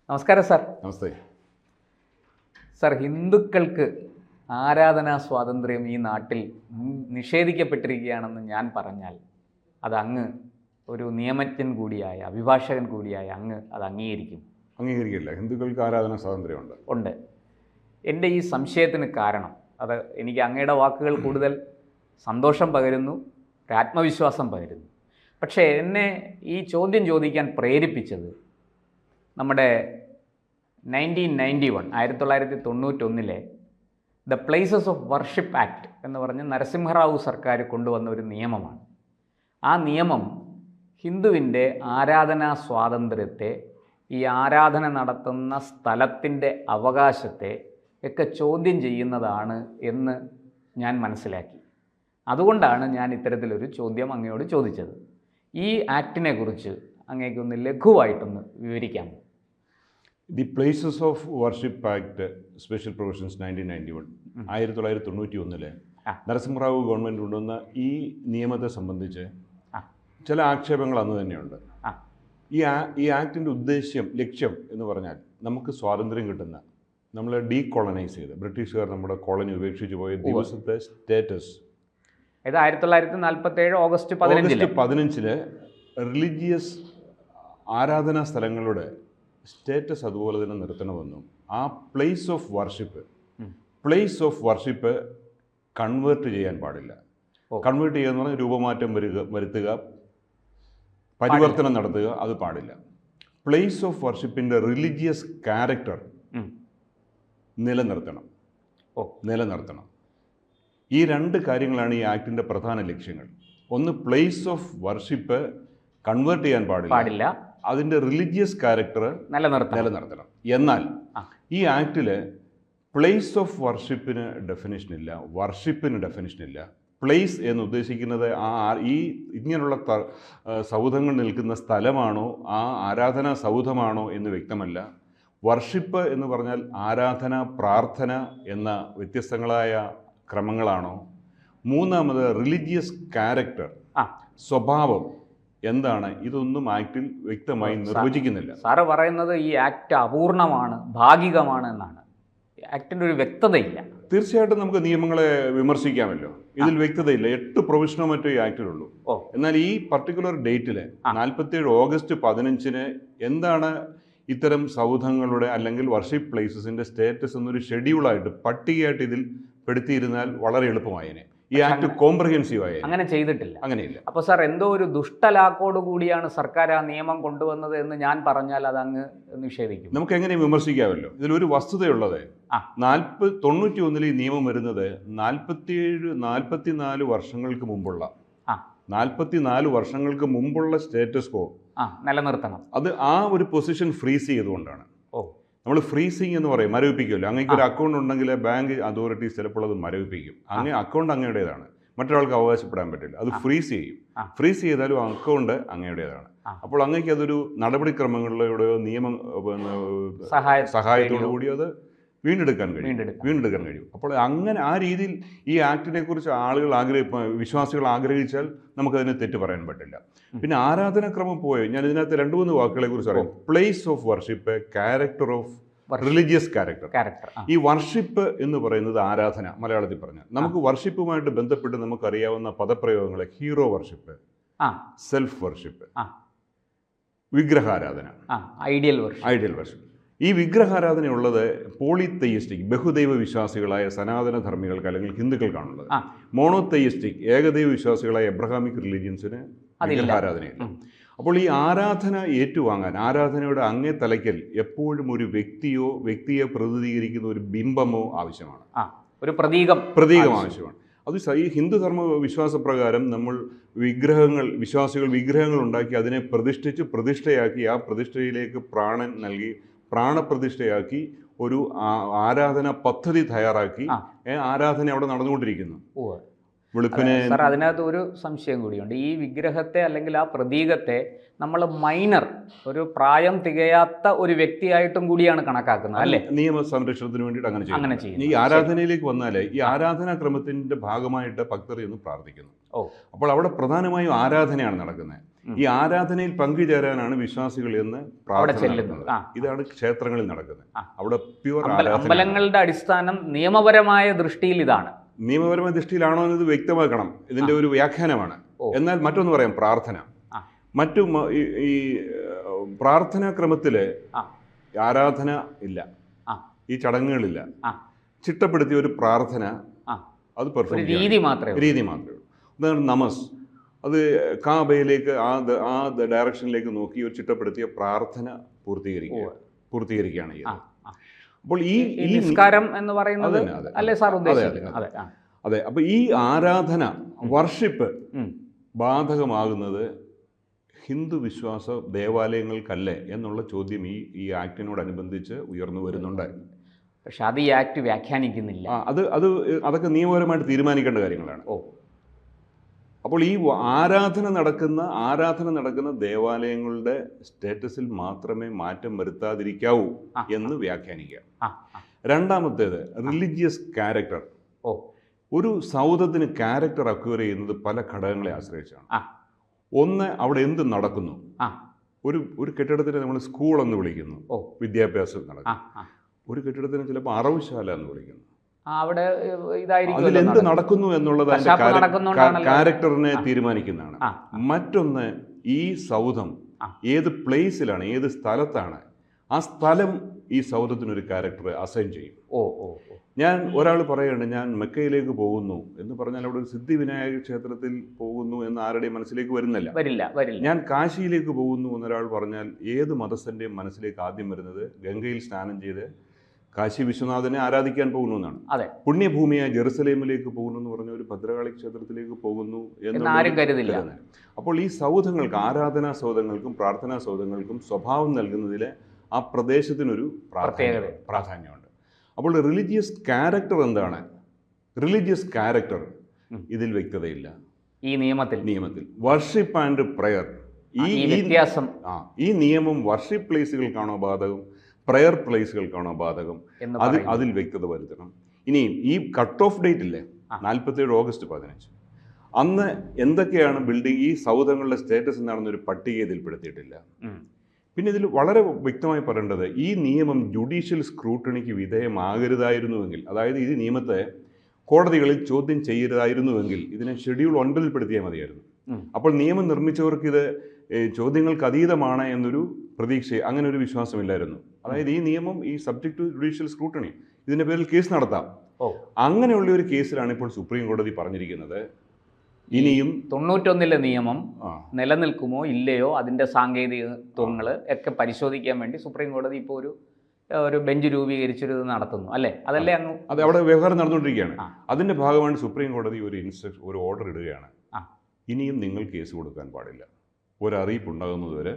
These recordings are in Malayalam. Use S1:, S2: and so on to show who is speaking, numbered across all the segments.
S1: നമസ്കാരം സാർ.
S2: നമസ്തേ
S1: സാർ, ഹിന്ദുക്കൾക്ക് ആരാധനാ സ്വാതന്ത്ര്യം ഈ നാട്ടിൽ നിഷേധിക്കപ്പെട്ടിരിക്കുകയാണെന്ന് ഞാൻ പറഞ്ഞാൽ അത് അങ്ങ് ഒരു നിയമജ്ഞൻ കൂടിയായ അഭിഭാഷകൻ കൂടിയായ അങ്ങ് അത്
S2: അംഗീകരിക്കില്ല. ഹിന്ദുക്കൾക്ക് ആരാധനാ സ്വാതന്ത്ര്യമുണ്ട്.
S1: ഉണ്ട്. എൻ്റെ ഈ സംശയത്തിന് കാരണം അത് എനിക്ക് അങ്ങയുടെ വാക്കുകൾ കൂടുതൽ സന്തോഷം പകരുന്നു, ഒരു ആത്മവിശ്വാസം പകരുന്നു. പക്ഷേ എന്നെ ഈ ചോദ്യം ചോദിക്കാൻ പ്രേരിപ്പിച്ചത് നമ്മുടെ 1991 the places of worship act എന്ന് പറഞ്ഞ് നരസിംഹറാവു സർക്കാർ കൊണ്ടുവന്ന ഒരു നിയമമാണ്. ആ നിയമം ഹിന്ദുവിൻ്റെ ആരാധനാ സ്വാതന്ത്ര്യത്തെ, ഈ ആരാധന നടത്തുന്ന സ്ഥലത്തിൻ്റെ അവകാശത്തെ ഒക്കെ ചോദ്യം ചെയ്യുന്നതാണ് എന്ന് ഞാൻ മനസ്സിലാക്കി. അതുകൊണ്ടാണ് ഞാൻ ഇത്തരത്തിലൊരു ചോദ്യം അങ്ങയോട് ചോദിച്ചത്. ഈ ആക്ടിനെ കുറിച്ച് അങ്ങേക്കൊന്ന് ലഘുവായിട്ടൊന്ന് വിവരിക്കാമോ?
S2: The places of worship act special provisions 1991 Narasimha Rao government കൊണ്ടുവന്ന ഈ നിയമത്തെ സംബന്ധിച്ച് ചില ആക്ഷേപങ്ങൾ അന്ന് തന്നെയുണ്ട്. ഈ ആക്ടിൻ്റെ ലക്ഷ്യം എന്ന് പറഞ്ഞാൽ നമുക്ക് സ്വാതന്ത്ര്യം കിട്ടുന്ന, നമ്മളെ ഡീകോളനൈസ് ചെയ്ത് ബ്രിട്ടീഷുകാർ നമ്മുടെ കോളനി ഉപേക്ഷിച്ച് പോയ ദിവസത്തെ സ്റ്റാറ്റസ്,
S1: ഇത് 1947 ഓഗസ്റ്റ് 15
S2: റിലീജിയസ് ആരാധനാ സ്ഥലങ്ങളുടെ സ്റ്റേറ്റസ് അതുപോലെ തന്നെ നിർത്തണമെന്നും ആ പ്ലേസ് ഓഫ് വർഷിപ്പ് കൺവേർട്ട് ചെയ്യാൻ പാടില്ല. കൺവേർട്ട് ചെയ്യുക എന്ന് പറഞ്ഞാൽ രൂപമാറ്റം വരുത്തുക, പരിവർത്തനം നടത്തുക, അത് പാടില്ല. പ്ലേസ് ഓഫ് വർഷിപ്പിൻ്റെ റിലീജിയസ് ക്യാരക്ടർ നിലനിർത്തണം. ഈ രണ്ട് കാര്യങ്ങളാണ് ഈ ആക്ടിൻ്റെ പ്രധാന ലക്ഷ്യങ്ങൾ. ഒന്ന്, പ്ലേസ് ഓഫ് വർഷിപ്പ് കൺവേർട്ട് ചെയ്യാൻ പാടില്ല, അതിൻ്റെ റിലീജിയസ് ക്യാരക്ടർ നിലനിർത്തണം. എന്നാൽ ഈ ആക്ടിൽ പ്ലേസ് ഓഫ് വർഷിപ്പിന് ഡെഫിനിഷനില്ല, വർഷിപ്പിന് ഡെഫിനിഷനില്ല. പ്ലേസ് എന്ന് ഉദ്ദേശിക്കുന്നത് ഈ ഇങ്ങനെയുള്ള സൗധങ്ങൾ നിൽക്കുന്ന സ്ഥലമാണോ, ആ ആരാധനാ സൗധമാണോ എന്ന് വ്യക്തമല്ല. വർഷിപ്പ് എന്ന് പറഞ്ഞാൽ ആരാധന, പ്രാർത്ഥന എന്ന വ്യത്യസ്തങ്ങളായ ക്രമങ്ങളാണോ? മൂന്നാമത് റിലീജിയസ് ക്യാരക്ടർ, സ്വഭാവം എന്താണ്? ഇതൊന്നും ആക്ടിൽ വ്യക്തമായി നിർവചിക്കുന്നില്ല.
S1: സാറ് പറയുന്നത് ഈ ആക്ട് അപൂർണമാണ്, ഭാഗികമാണ് എന്നാണ്. ആക്ടിൻ്റെ ഒരു വ്യക്തതയില്ല.
S2: തീർച്ചയായിട്ടും നമുക്ക് നിയമങ്ങളെ വിമർശിക്കാമല്ലോ. ഇതിൽ വ്യക്തതയില്ല. 8 പ്രൊവിഷനോ മറ്റോ ഈ ആക്ടിലുള്ളൂ. എന്നാൽ ഈ പർട്ടിക്കുലർ ഡേറ്റിൽ 47 ഓഗസ്റ്റ് 15 എന്താണ് ഇത്തരം സൗധങ്ങളുടെ അല്ലെങ്കിൽ വർഷിപ്പ് പ്ലേസസിന്റെ സ്റ്റാറ്റസ് എന്നൊരു ഷെഡ്യൂളായിട്ട്, പട്ടികയായിട്ട് ഇതിൽ പെടുത്തിയിരുന്നാൽ വളരെ എളുപ്പമായേനെ. ഈ ആക്ട് കോംപ്രഹെൻസീവ് ആയി.
S1: അങ്ങനെ ചെയ്തിട്ടില്ല.
S2: അങ്ങനെയില്ല.
S1: അപ്പോൾ സാർ, എന്തോ ഒരു ദുഷ്ടലാക്കോട് കൂടിയാണ് സർക്കാർ ആ നിയമം കൊണ്ടുവന്നത് എന്ന് ഞാൻ പറഞ്ഞാൽ അത് അങ്ങ് നിഷേധിക്കും.
S2: നമുക്ക് എങ്ങനെ വിമർശിക്കാമല്ലോ. ഇതിലൊരു വസ്തുതയുള്ളത്, 91 ഈ നിയമം വരുന്നത് 44 വർഷങ്ങൾക്ക് മുമ്പുള്ള 44 വർഷങ്ങൾക്ക് മുമ്പുള്ള സ്റ്റാറ്റസ് കോ
S1: നിലനിർത്തണം.
S2: അത് ആ ഒരു പൊസിഷൻ ഫ്രീസ് ചെയ്തുകൊണ്ടാണ്. നമ്മൾ ഫ്രീസിങ് എന്ന് പറയും, മരവിപ്പിക്കുമല്ലോ. അങ്ങേക്ക് ഒരു അക്കൗണ്ട് ഉണ്ടെങ്കിൽ ബാങ്ക് അതോറിറ്റീസ് ചിലപ്പോൾ അത് മരവിപ്പിക്കും. അക്കൗണ്ട് അങ്ങയുടേതാണ്, മറ്റൊരാൾക്ക് അവകാശപ്പെടാൻ പറ്റില്ല. അത് ഫ്രീസ് ചെയ്യും. ഫ്രീസ് ചെയ്താലും അക്കൗണ്ട് അങ്ങയുടേതാണ്. അപ്പോൾ അങ്ങേക്ക് അതൊരു നടപടിക്രമങ്ങളിലൂടെയോ സഹായത്തോടു കൂടി അത് വീണ്ടെടുക്കാൻ കഴിയും. അപ്പോൾ അങ്ങനെ ആ രീതിയിൽ ഈ ആക്ടിനെ കുറിച്ച് വിശ്വാസികൾ ആഗ്രഹിച്ചാൽ നമുക്കതിനെ തെറ്റ് പറയാൻ പറ്റില്ല. പിന്നെ ആരാധനാക്രമം ഞാൻ ഇതിനകത്ത് 2-3 വാക്കുകളെ കുറിച്ച് അറിയാം. Place of worship, character of religious character. ഈ വർഷിപ്പ് എന്ന് പറയുന്നത് ആരാധന, മലയാളത്തിൽ പറഞ്ഞാൽ. നമുക്ക് വർഷിപ്പുമായിട്ട് ബന്ധപ്പെട്ട് നമുക്കറിയാവുന്ന പദപ്രയോഗങ്ങളെ ഹീറോ വർഷിപ്പ്, സെൽഫ് വർഷിപ്പ്, വിഗ്രഹാരാധന,
S1: ഐഡിയൽ
S2: വർഷിപ്പ്. ഈ വിഗ്രഹാരാധനയുള്ളത് പോളിതെയിസ്റ്റിക്, ബഹുദൈവ വിശ്വാസികളായ സനാതന ധർമ്മികൾക്ക് അല്ലെങ്കിൽ ഹിന്ദുക്കൾക്കാണുള്ളത്. മോണോതെയിസ്റ്റിക്, ഏകദൈവ വിശ്വാസികളായ എബ്രഹാമിക് റിലീജിയൻസിന് വിഗ്രഹാരാധനയില്ല. അപ്പോൾ ഈ ആരാധന ഏറ്റുവാങ്ങാൻ, ആരാധനയുടെ അങ്ങേ തലയ്ക്കൽ എപ്പോഴും ഒരു വ്യക്തിയെ പ്രതിനിധീകരിക്കുന്ന ഒരു ബിംബമോ ആവശ്യമാണ്,
S1: ഒരു പ്രതീകം
S2: ആവശ്യമാണ്. അത് ഈ ഹിന്ദുധർമ്മ വിശ്വാസപ്രകാരം നമ്മൾ വിശ്വാസികൾ വിഗ്രഹങ്ങൾ ഉണ്ടാക്കി അതിനെ പ്രതിഷ്ഠയാക്കി ആ പ്രതിഷ്ഠയിലേക്ക് പ്രാണൻ നൽകി, പ്രാണപ്രതിഷ്ഠയാക്കി ഒരു ആരാധന പദ്ധതി തയ്യാറാക്കി ആരാധന അവിടെ നടന്നുകൊണ്ടിരിക്കുന്നു.
S1: സാർ, അതിനകത്ത് ഒരു സംശയം കൂടിയുണ്ട്. ഈ വിഗ്രഹത്തെ അല്ലെങ്കിൽ ആ പ്രതീകത്തെ നമ്മൾ ഒരു പ്രായം തികയാത്ത ഒരു വ്യക്തിയായിട്ടും കൂടിയാണ് കണക്കാക്കുന്നത്, അല്ലേ?
S2: നിയമ സംരക്ഷണത്തിന് വേണ്ടിയിട്ട് അങ്ങനെ ചെയ്യും. ഈ ആരാധനയിലേക്ക് വന്നാൽ ഈ ആരാധനാക്രമത്തിന്റെ ഭാഗമായിട്ട് ഭക്തർ എന്ന് പ്രാർത്ഥിക്കുന്നു. അപ്പോൾ അവിടെ പ്രധാനമായും ആരാധനയാണ് നടക്കുന്നത്. ഈ ആരാധനയിൽ പങ്കുചേരാനാണ് വിശ്വാസികൾ എന്ന് പ്രാർത്ഥന നടത്തുന്നത്. ഇതാണ് ക്ഷേത്രങ്ങളിൽ നടക്കുന്നത്. അവിടെ പ്യുവർ
S1: അമ്പലങ്ങളുടെ അടിസ്ഥാനം നിയമപരമായ ദൃഷ്ടിയിൽ ഇതാണ്.
S2: നിയമപരമായ ദൃഷ്ടിയിലാണോ എന്നത് വ്യക്തമാക്കണം. ഇതിന്റെ ഒരു വ്യാഖ്യാനമാണ്. എന്നാൽ മറ്റൊന്ന് പറയാം, പ്രാർത്ഥന. ഈ പ്രാർത്ഥനാ ക്രമത്തില് ആരാധന ഇല്ല, ഈ ചടങ്ങുകളില്ല. ചിട്ടപ്പെടുത്തിയ ഒരു പ്രാർത്ഥന, അത്
S1: രീതി മാത്രമേ
S2: ഉള്ളൂ. ഉദാഹരണം നമസ്, അത് കാബയിലേക്ക് ആ ഡയറക്ഷനിലേക്ക് നോക്കി ഒരു ചിട്ടപ്പെടുത്തിയ പ്രാർത്ഥന പൂർത്തീകരിക്കുകയാണ് ചെയ്യുന്നത്. അപ്പോൾ ഈ
S1: നിസ്കാരം എന്ന് പറയുന്നത് അല്ലേ സാർ ഉദ്ദേശിക്കുന്നത്?
S2: അതെ. അപ്പൊ ഈ ആരാധന, വർഷിപ്പ് ബാധകമാകുന്നത് ഹിന്ദു വിശ്വാസ ദേവാലയങ്ങൾക്കല്ലേ എന്നുള്ള ചോദ്യം ഈ ആക്ടിനോടനുബന്ധിച്ച് ഉയർന്നു വരുന്നുണ്ട്.
S1: പക്ഷെ അത് ഈ ആക്ട് വ്യാഖ്യാനിക്കുന്നില്ല.
S2: അതൊക്കെ നിയമപരമായിട്ട് തീരുമാനിക്കേണ്ട കാര്യങ്ങളാണ്. അപ്പോൾ ഈ ആരാധന നടക്കുന്ന ദേവാലയങ്ങളുടെ സ്റ്റേറ്റസിൽ മാത്രമേ മാറ്റം വരുത്താതിരിക്കാവൂ എന്ന് വ്യാഖ്യാനിക്കുക. രണ്ടാമത്തേത് റിലീജിയസ് ക്യാരക്ടർ. ഒരു സൗധത്തിന് ക്യാരക്ടർ അക്വയർ ചെയ്യുന്നത് പല ഘടകങ്ങളെ ആശ്രയിച്ചാണ്. ഒന്ന്, അവിടെ എന്ത് നടക്കുന്നു. ഒരു കെട്ടിടത്തിന് നമ്മൾ സ്കൂൾ എന്ന് വിളിക്കുന്നു, വിദ്യാഭ്യാസം നടക്കും. ഒരു കെട്ടിടത്തിന് ചിലപ്പോൾ അറവുശാല എന്ന് വിളിക്കുന്നു. അതിലെന്ത് നടക്കുന്നു എന്നുള്ളത് ക്യാരക്ടറിനെ തീരുമാനിക്കുന്നതാണ്. മറ്റൊന്ന്, ഈ സൗധം ഏത് പ്ലേസിലാണ്, ഏത് സ്ഥലത്താണ്, ആ സ്ഥലം ഈ സൗധത്തിനൊരു ക്യാരക്ടർ അസൈൻ ചെയ്യും. ഞാൻ ഒരാൾ പറയുകയാണ്, ഞാൻ മെക്കയിലേക്ക് പോകുന്നു എന്ന് പറഞ്ഞാൽ അവിടെ ഒരു സിദ്ധിവിനായക ക്ഷേത്രത്തിൽ പോകുന്നു എന്ന് ആരുടെയും മനസ്സിലേക്ക് വരില്ല. ഞാൻ കാശിയിലേക്ക് പോകുന്നു എന്നൊരാൾ പറഞ്ഞാൽ ഏത് മതസ്ഥൻ്റെയും മനസ്സിലേക്ക് ആദ്യം വരുന്നത് ഗംഗയിൽ സ്നാനം ചെയ്ത് കാശി വിശ്വനാഥനെ ആരാധിക്കാൻ പോകുന്നു എന്നാണ്. പുണ്യഭൂമിയായ ജെറുസലേമിലേക്ക് പോകുന്നു എന്ന് പറഞ്ഞ ഒരു ഭദ്രകാളി ക്ഷേത്രത്തിലേക്ക് പോകുന്നു എന്ന്. അപ്പോൾ ഈ സൗധങ്ങൾക്ക്, ആരാധനാ സൗധങ്ങൾക്കും പ്രാർത്ഥനാ സൗധങ്ങൾക്കും സ്വഭാവം നൽകുന്നതിൽ ആ പ്രദേശത്തിനൊരു പ്രാധാന്യമുണ്ട്. അപ്പോൾ റിലീജിയസ് ക്യാരക്ടർ എന്താണ്? റിലീജിയസ് ക്യാരക്ടർ ഇതിൽ വ്യക്തതയില്ല
S1: ഈ നിയമത്തിൽ.
S2: വർഷിപ്പ് ആൻഡ് പ്രയർ, ഈ നിയമം വർഷിപ്പ് പ്ലേസുകൾക്കാണോ ബാധകം, പ്രയർ പ്ലേസുകൾക്കാണോ ബാധകം, അതിൽ വ്യക്തത വരുത്തണം. ഇനിയും ഈ കട്ട് ഓഫ് ഡേറ്റ് ഇല്ലേ, 47 ഓഗസ്റ്റ് 15, അന്ന് എന്തൊക്കെയാണ് ബിൽഡിംഗ്, ഈ സൗധങ്ങളുടെ സ്റ്റേറ്റസ് എന്താണെന്നൊരു പട്ടിക ഇതിൽപ്പെടുത്തിയിട്ടില്ല. പിന്നെ ഇതിൽ വളരെ വ്യക്തമായി പറയേണ്ടത്, ഈ നിയമം ജുഡീഷ്യൽ സ്ക്രൂട്ടണിക്ക് വിധേയമാകരുതായിരുന്നുവെങ്കിൽ, അതായത് ഈ നിയമത്തെ കോടതികളിൽ ചോദ്യം ചെയ്യരുതായിരുന്നുവെങ്കിൽ ഇതിനെ ഷെഡ്യൂൾ 9 പെടുത്തിയാൽ മതിയായിരുന്നു. അപ്പോൾ നിയമം നിർമ്മിച്ചവർക്ക് ഇത് ചോദ്യങ്ങൾക്ക് അതീതമാണ് എന്നൊരു പ്രതീക്ഷ, അങ്ങനെ ഒരു വിശ്വാസമില്ലായിരുന്നു. അതായത് ഈ നിയമം ഈ സബ്ജക്ട് ടു ജുഡീഷ്യൽ സ്ക്രൂട്ടണി, ഇതിൻ്റെ പേരിൽ കേസ് നടത്താം. അങ്ങനെയുള്ള ഒരു കേസിലാണ് ഇപ്പോൾ സുപ്രീം കോടതി പറഞ്ഞിരിക്കുന്നത് ഇനിയും
S1: 91 നിയമം നിലനിൽക്കുമോ ഇല്ലയോ, അതിൻ്റെ സാങ്കേതികത്വങ്ങൾ ഒക്കെ പരിശോധിക്കാൻ വേണ്ടി സുപ്രീം കോടതി ഇപ്പോൾ ഒരു ബെഞ്ച് രൂപീകരിച്ചൊരു നടത്തുന്നു അല്ലേ? അതല്ലേ അങ്ങ്
S2: അത് അവിടെ വ്യവഹാരം നടന്നുകൊണ്ടിരിക്കുകയാണ്. അതിൻ്റെ ഭാഗമാണ് സുപ്രീം കോടതി ഒരു ഓർഡർ ഇടുകയാണ്. ഇനിയും നിങ്ങൾ കേസ് കൊടുക്കാൻ പാടില്ല, ഒരറിയിപ്പ് ഉണ്ടാകുന്നതുവരെ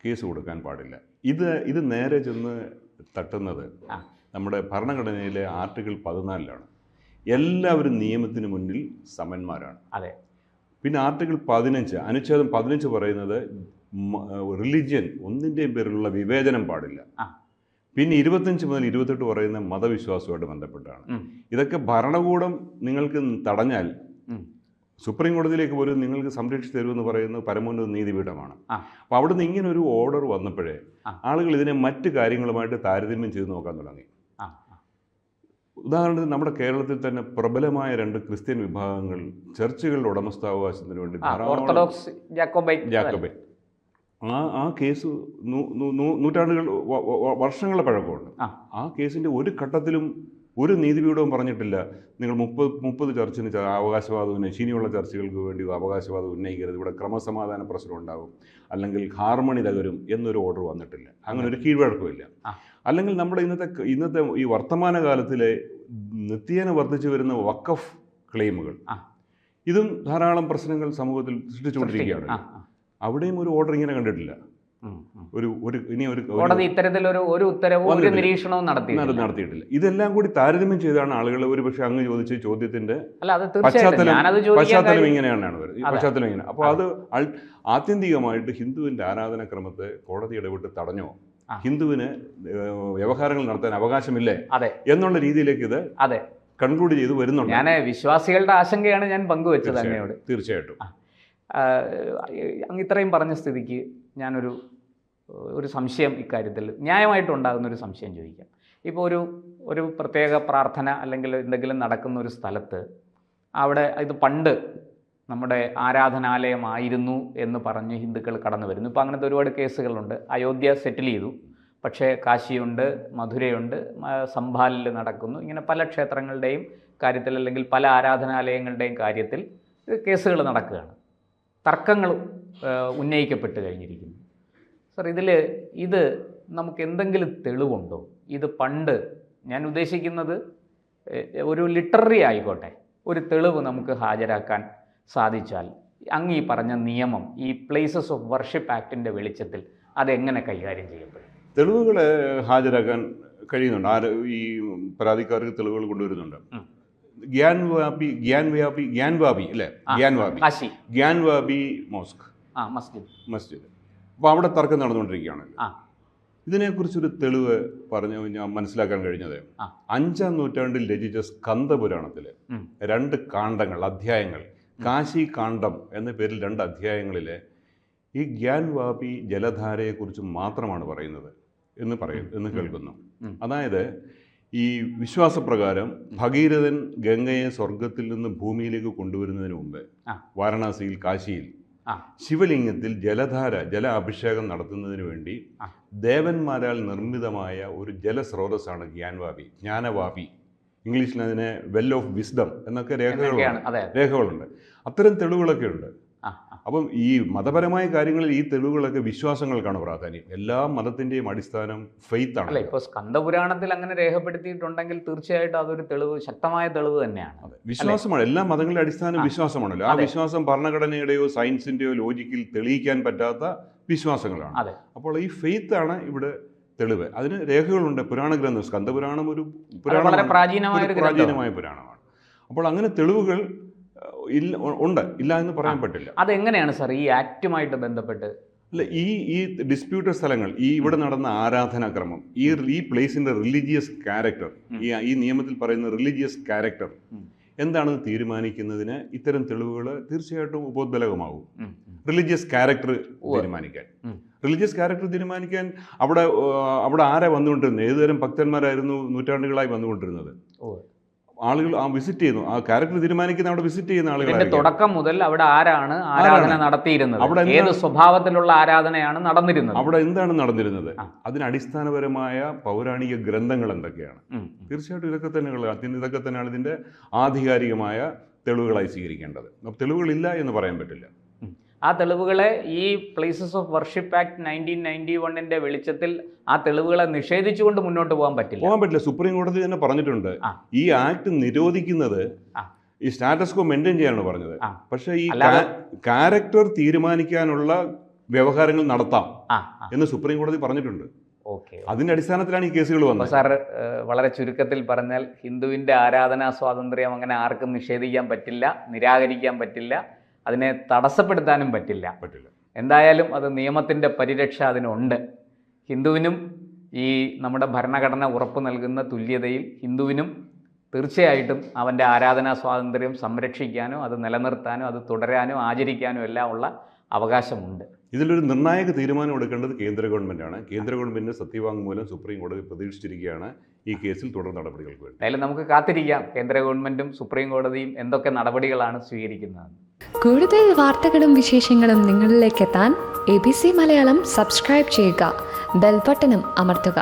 S2: കേസ് കൊടുക്കാൻ പാടില്ല. ഇത് നേരെ ചെന്ന് തട്ടുന്നത് നമ്മുടെ ഭരണഘടനയിലെ ആർട്ടിക്കിൾ 14 എല്ലാവരും നിയമത്തിന് മുന്നിൽ സമന്മാരാണ്. പിന്നെ ആർട്ടിക്കിൾ 15, അനുച്ഛേദം 15 പറയുന്നത് റിലിജിയൻ ഒന്നിൻ്റെയും പേരിലുള്ള വിവേചനം പാടില്ല. പിന്നെ 25 മുതൽ 28 പറയുന്ന മതവിശ്വാസവുമായിട്ട് ബന്ധപ്പെട്ടാണ്. ഇതൊക്കെ ഭരണകൂടം നിങ്ങൾക്ക് തടഞ്ഞാൽ സുപ്രീം കോടതിയിലേക്ക് പോലും നിങ്ങൾക്ക് സംരക്ഷിച്ചു തരുമെന്ന് പറയുന്നത് പരമോന്നത നീതിപീഠമാണ്. അപ്പോൾ അവിടുന്ന് ഇങ്ങനെ ഒരു ഓർഡർ വന്നപ്പോഴേ ആളുകൾ ഇതിനെ മറ്റ് കാര്യങ്ങളുമായിട്ട് താരതമ്യം ചെയ്ത് നോക്കാൻ തുടങ്ങി. ഉദാഹരണത്തിന് നമ്മുടെ കേരളത്തിൽ തന്നെ പ്രബലമായ 2 ക്രിസ്ത്യൻ വിഭാഗങ്ങൾ ചർച്ചുകളുടെ ഉടമസ്ഥാവകാശത്തിന് വേണ്ടി
S1: ഓർത്തഡോക്സ്
S2: ജാക്കോബൈറ്റ് ആ കേസ് നൂറ്റാണ്ടുകൾ വർഷങ്ങളുടെ പഴക്കമുണ്ട്. ആ കേസിൻ്റെ ഒരു ഘട്ടത്തിലും ഒരു നീതിപീഠവും പറഞ്ഞിട്ടില്ല നിങ്ങൾ 30 ചർച്ചിന് അവകാശവാദം, ശീനിയുള്ള ചർച്ചകൾക്ക് വേണ്ടി അവകാശവാദം ഉന്നയിക്കരുത്, ഇവിടെ ക്രമസമാധാന പ്രശ്നം ഉണ്ടാകും, അല്ലെങ്കിൽ ഹാർമണി തകരും എന്നൊരു ഓർഡർ വന്നിട്ടില്ല. അങ്ങനെ ഒരു കീഴ്വഴക്കമില്ല. അല്ലെങ്കിൽ നമ്മുടെ ഇന്നത്തെ ഈ വർത്തമാനകാലത്തിലെ നിത്യേന വർദ്ധിച്ചു വരുന്ന വഖഫ് ക്ലെയിമുകൾ, ഇതും ധാരാളം പ്രശ്നങ്ങൾ സമൂഹത്തിൽ സൃഷ്ടിച്ചുകൊണ്ടിരിക്കുകയാണ്. അവിടെയും ഒരു ഓർഡർ ഇങ്ങനെ കണ്ടിട്ടില്ല.
S1: കോടതി ഇത്തരത്തിലൊരു ഉത്തരവും ഒരു നിരീക്ഷണവും
S2: നടത്തിയിട്ടില്ല. ഇതെല്ലാം കൂടി താരതമ്യം ചെയ്താണ് ആളുകൾ ഒരുപക്ഷെ അങ്ങ് ചോദിച്ച ചോദ്യത്തിന്റെ പശ്ചാത്തലം ഇങ്ങനെയാണ് പശ്ചാത്തലം ഇങ്ങനെ. അപ്പോൾ അത് ആത്യന്തികമായിട്ട് ഹിന്ദുവിന്റെ ആരാധനാക്രമത്തെ കോടതി ഇടപെട്ട് തടഞ്ഞോ, ഹിന്ദുവിന് വ്യവഹാരങ്ങൾ നടത്താൻ അവകാശമില്ലേ എന്നുള്ള രീതിയിലേക്ക് ഇത് കൺക്ലൂഡ് ചെയ്ത് വരുന്നുണ്ട്.
S1: ഞാൻ വിശ്വാസികളുടെ ആശങ്കയാണ് ഞാൻ പങ്കുവെച്ചത് അങ്ങയോട്.
S2: തീർച്ചയായിട്ടും
S1: അങ്ങ് ഇത്രയും പറഞ്ഞ സ്ഥിതിക്ക് ഞാനൊരു സംശയം ഇക്കാര്യത്തിൽ ന്യായമായിട്ടുണ്ടാകുന്നൊരു സംശയം ചോദിക്കാം. ഇപ്പോൾ ഒരു പ്രത്യേക പ്രാർത്ഥന അല്ലെങ്കിൽ എന്തെങ്കിലും നടക്കുന്ന ഒരു സ്ഥലത്ത് അവിടെ ഇത് പണ്ട് നമ്മുടെ ആരാധനാലയമായിരുന്നു എന്ന് പറഞ്ഞ് ഹിന്ദുക്കൾ കടന്നു വരുന്നു. ഇപ്പോൾ അങ്ങനത്തെ ഒരുപാട് കേസുകളുണ്ട്. അയോധ്യ സെറ്റിൽ ചെയ്തു, പക്ഷേ കാശിയുണ്ട്, മധുരയുണ്ട്, സംഭാലിൽ നടക്കുന്നു. ഇങ്ങനെ പല ക്ഷേത്രങ്ങളുടെയും കാര്യത്തിൽ അല്ലെങ്കിൽ പല ആരാധനാലയങ്ങളുടെയും കാര്യത്തിൽ കേസുകൾ നടക്കുകയാണ്, തർക്കങ്ങൾ ഉന്നയിക്കപ്പെട്ട് കഴിഞ്ഞിരിക്കുന്നു. സർ, ഇത് നമുക്ക് എന്തെങ്കിലും തെളിവുണ്ടോ? ഇത് പണ്ട്, ഞാൻ ഉദ്ദേശിക്കുന്നത് ഒരു ലിറ്റററി ആയിക്കോട്ടെ, ഒരു തെളിവ് നമുക്ക് ഹാജരാക്കാൻ സാധിച്ചാൽ അങ്ങ് ഈ പറഞ്ഞ നിയമം ഈ പ്ലേസസ് ഓഫ് വർഷിപ്പ് ആക്ടിൻ്റെ വെളിച്ചത്തിൽ അതെങ്ങനെ കൈകാര്യം ചെയ്യപ്പെടും?
S2: തെളിവുകൾ ഹാജരാക്കാൻ കഴിയുന്നുണ്ട്. ഈ പരാതിക്കാർക്ക് തെളിവുകൾ കൊണ്ടുവരുന്നുണ്ട്. ഗ്യാൻവാബി അല്ലേ, ഗ്യാൻവാബി മസ്ജിദ്. അപ്പോൾ അവിടെ തർക്കം നടന്നുകൊണ്ടിരിക്കുകയാണല്ലോ. ഇതിനെക്കുറിച്ചൊരു തെളിവ് പറഞ്ഞു ഞാൻ മനസ്സിലാക്കാൻ കഴിഞ്ഞത് 5-ാം നൂറ്റാണ്ടിൽ രചിച്ച സ്കന്ദപുരാണത്തിൽ 2 കാണ്ഡങ്ങൾ, അധ്യായങ്ങൾ, കാശി കാണ്ഡം എന്ന പേരിൽ 2 അധ്യായങ്ങളിൽ ഈ ഗ്യാൻവാബി ജലധാരയെക്കുറിച്ച് മാത്രമാണ് പറയുന്നത് എന്ന് കേൾക്കുന്നു. അതായത് ഈ വിശ്വാസപ്രകാരം ഭഗീരഥൻ ഗംഗയെ സ്വർഗത്തിൽ നിന്ന് ഭൂമിയിലേക്ക് കൊണ്ടുവരുന്നതിന് മുമ്പ് വാരണാസിയിൽ, കാശിയിൽ ശിവലിംഗത്തിൽ ജല അഭിഷേകം നടത്തുന്നതിന് വേണ്ടി ദേവന്മാരാൽ നിർമ്മിതമായ ഒരു ജലസ്രോതസ്സാണ് ഗ്യാൻവാബി, ജ്ഞാനവാബി. ഇംഗ്ലീഷിൽ അതിനെ വെൽ ഓഫ് വിസ്ഡം എന്നൊക്കെ രേഖകളുണ്ട്. അത്തരം തെളിവുകളൊക്കെ ഉണ്ട്. അപ്പം ഈ മതപരമായ കാര്യങ്ങളിൽ ഈ തെളിവുകളൊക്കെ വിശ്വാസങ്ങൾക്കാണ് പ്രാധാന്യം. എല്ലാ മതത്തിൻ്റെയും അടിസ്ഥാനം ഫെയ്ത്ത് ആണ്.
S1: ഇപ്പോൾ സ്കന്ദപുരാണത്തിൽ അങ്ങനെ രേഖപ്പെടുത്തിയിട്ടുണ്ടെങ്കിൽ തീർച്ചയായിട്ടും അതൊരു തെളിവ്, ശക്തമായ തെളിവ് തന്നെയാണ്.
S2: വിശ്വാസമാണ്. എല്ലാ മതങ്ങളുടെ അടിസ്ഥാനം വിശ്വാസമാണല്ലോ. ആ വിശ്വാസം ഭരണഘടനയുടെയോ സയൻസിൻ്റെയോ ലോജിക്കിൽ തെളിയിക്കാൻ പറ്റാത്ത വിശ്വാസങ്ങളാണ്. അപ്പോൾ ഈ ഫെയ്ത്ത് ആണ് ഇവിടെ തെളിവ്. അതിന് രേഖകളുണ്ട്. പുരാണ ഗ്രന്ഥം, സ്കന്ദപുരാണം ഒരു പ്രാചീനമായ പുരാണമാണ്. അപ്പോൾ അങ്ങനെ തെളിവുകൾ ഇല്ല എന്ന് പറയാൻ പറ്റില്ല.
S1: അതെങ്ങനെയാണ് സാർ ഈ ആക്റ്റുമായിട്ട് ബന്ധപ്പെട്ട്?
S2: അല്ല, ഈ ഡിസ്പ്യൂട്ടഡ് സ്ഥലങ്ങൾ, ഇവിടെ നടന്ന ആരാധനാക്രമം, ഈ പ്ലേസിന്റെ റിലീജിയസ് ക്യാരക്ടർ, ഈ നിയമത്തിൽ പറയുന്ന റിലീജിയസ് ക്യാരക്ടർ എന്താണെന്ന് തീരുമാനിക്കുന്നതിന് ഇത്തരം തെളിവുകൾ തീർച്ചയായിട്ടും ഉപോദ്ബലകമാകും. റിലീജിയസ് ക്യാരക്ടർ തീരുമാനിക്കാൻ അവിടെ ആരാ വന്നുകൊണ്ടിരുന്നത്, ഏതുതരം ഭക്തന്മാരായിരുന്നു നൂറ്റാണ്ടുകളായി വന്നുകൊണ്ടിരുന്നത്? ആളുകൾ വിസിറ്റ് ചെയ്യുന്നു. ആ ക്യാരക്ടർ തീരുമാനിക്കുന്ന അവിടെ വിസിറ്റ് ചെയ്യുന്ന ആളുകൾ
S1: തുടക്കം മുതൽ അവിടെ ആരാണ് ആരാധന നടത്തിയിരുന്നത്, അവിടെ ഏത് സ്വഭാവത്തിലുള്ള ആരാധനയാണ് നടന്നിരുന്നത്,
S2: അവിടെ എന്താണ് നടന്നിരുന്നത്, അതിന് അടിസ്ഥാനപരമായ പൗരാണിക ഗ്രന്ഥങ്ങൾ എന്തൊക്കെയാണ്? തീർച്ചയായിട്ടും ഇതൊക്കെ തന്നെയാണ് ഇതിന്റെ ആധികാരികമായ തെളിവുകളായി സ്വീകരിക്കേണ്ടത്. തെളിവുകളില്ല എന്ന് പറയാൻ പറ്റില്ല.
S1: ആ തെളിവുകളെ ഈ പ്ലേസസ് ഓഫ് വർഷിപ്പ് ആക്ട് 1991 വെളിച്ചത്തിൽ ആ തെളിവുകളെ നിഷേധിച്ചുകൊണ്ട് മുന്നോട്ട് പോകാൻ പറ്റില്ല.
S2: സുപ്രീം കോടതി തന്നെ പറഞ്ഞിട്ടുണ്ട്, ഈ ആക്ട് നിരോധിക്കുന്നത് ഈ സ്റ്റാറ്റസ് കോ മെയിൻറ്റെയിൻ ചെയ്യാനാണ് പറഞ്ഞത്. പക്ഷേ ഈ ക്യാരക്ടർ തീരുമാനിക്കാനുള്ള വ്യവഹാരങ്ങൾ നടത്താം എന്ന് സുപ്രീം കോടതി പറഞ്ഞിട്ടുണ്ട്. അതിന്റെ അടിസ്ഥാനത്തിലാണ് ഈ കേസുകൾ വന്നത്.
S1: സാർ, വളരെ ചുരുക്കത്തിൽ പറഞ്ഞാൽ ഹിന്ദുവിന്റെ ആരാധനാ സ്വാതന്ത്ര്യം അങ്ങനെ ആർക്കും നിഷേധിക്കാൻ പറ്റില്ല, നിരാകരിക്കാൻ പറ്റില്ല, അതിനെ തടസ്സപ്പെടുത്താനും പറ്റില്ല. എന്തായാലും അത് നിയമത്തിൻ്റെ പരിരക്ഷ അതിനുണ്ട്. ഹിന്ദുവിനും ഈ നമ്മുടെ ഭരണഘടന ഉറപ്പ് നൽകുന്ന തുല്യതയിൽ ഹിന്ദുവിനും തീർച്ചയായിട്ടും അവൻ്റെ ആരാധനാ സ്വാതന്ത്ര്യം സംരക്ഷിക്കാനോ അത് നിലനിർത്താനോ അത് തുടരാനോ ആചരിക്കാനോ എല്ലാം ഉള്ള അവകാശമുണ്ട്.
S2: ഇതിലൊരു നിർണായക തീരുമാനം എടുക്കേണ്ടത് കേന്ദ്ര ഗവൺമെൻറ്റാണ്. കേന്ദ്ര ഗവൺമെൻറ്റിൻ്റെ സത്യവാങ്മൂലം സുപ്രീം കോടതി പ്രതീക്ഷിച്ചിരിക്കുകയാണ് ഈ കേസിൽ തുടർ നടപടികൾക്ക് വേണ്ടി.
S1: എന്തായാലും നമുക്ക് കാത്തിരിക്കാം കേന്ദ്ര ഗവൺമെൻറ്റും സുപ്രീം കോടതിയും എന്തൊക്കെ നടപടികളാണ് സ്വീകരിക്കുന്നത്.
S3: കൂടുതൽ വാർത്തകളും വിശേഷങ്ങളും നിങ്ങളിലേക്ക് എത്താൻ ABC മലയാളം സബ്സ്ക്രൈബ് ചെയ്യുക, ബെൽ ബട്ടണും അമർത്തുക.